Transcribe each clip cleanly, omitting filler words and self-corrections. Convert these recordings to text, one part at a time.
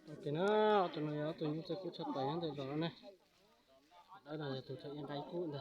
ok nó tụi nó tụi chúng tôi cũng chặt tay hắn rồi này đây là tụi chạy yên cái cũ rồi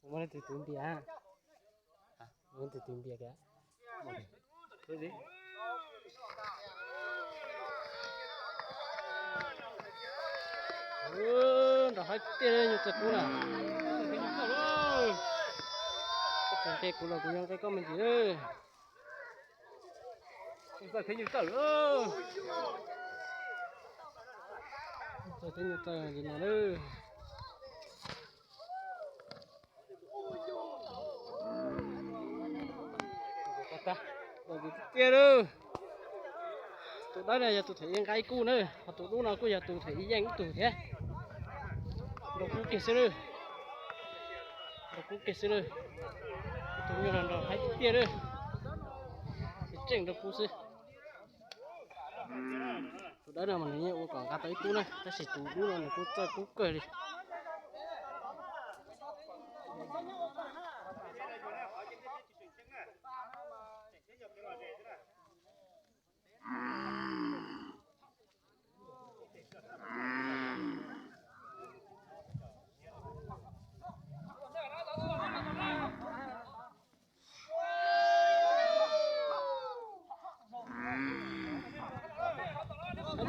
muốn từ tìm bia à muốn từ tìm bia kìa cái gì đó hết tiền nhiều thật cũ nè cái tiền cũ là cũng cái con mình gì ơi chúng ta thấy nhiều tờ ơi chúng ta thấy nhiều tờ gì nào nữa ta rồi bị kia đâu tụi đó này giờ tụi thấy cái cũ nữa hoặc tụi lúc nào cũng giờ tụi thấy danh tụi thế đồ cũ kia xưa nữa đồ cũ kia xưa nữa tụi nhiều lần rồi hay kia nữa chỉnh đồ cũ xưa tụi đó là mình nhiều còn cả tới cũ này ta chỉ tụi cũ này cũ chơi cũ cười đi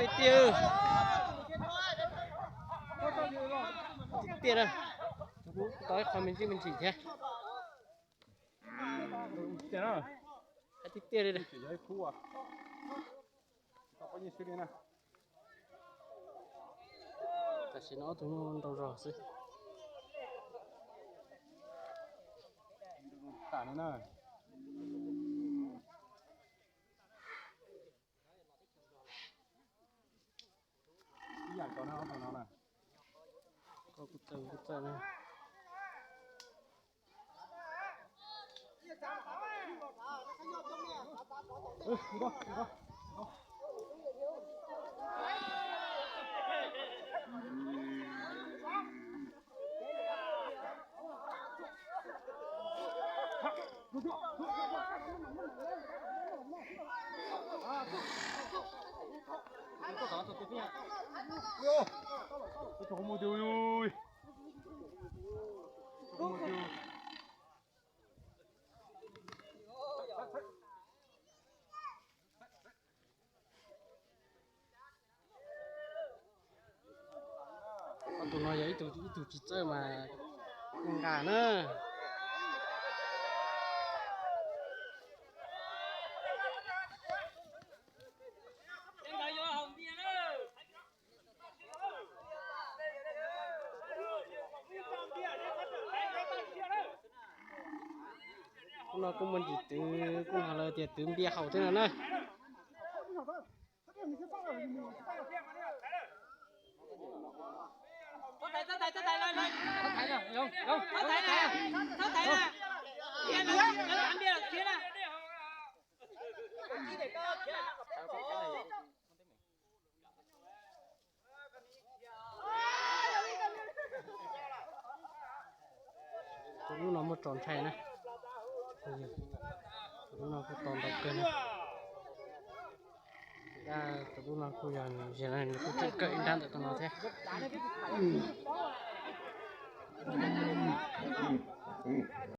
đi tiêu tiền rồi tới khỏi mình chỉ thế tiền rồi hãy tích tiền đi đây chỉ giấy khu à có gì suy đi nè ta chỉ nói tụi nó đâu rồi xí cả nữa nè cái dạng có nó nè có cút tơ này đi đâu cái chỗ mua tiêu ui mua tiêu còn tụi nó vậy tụi chỉ chơi mà gà nữa nó cũng mình chỉ từ cũng là lời tiệt từ bia hậu thế nào này Thầy lên lên. Thầy nè, không. Thầy nè. Kia nè, nó làm bia là kia nè. tụi nó một tròn chày này tụi nó có tròn đầu cơ này tụi nó cô giờ này cô chơi cậy đan tụi nó thế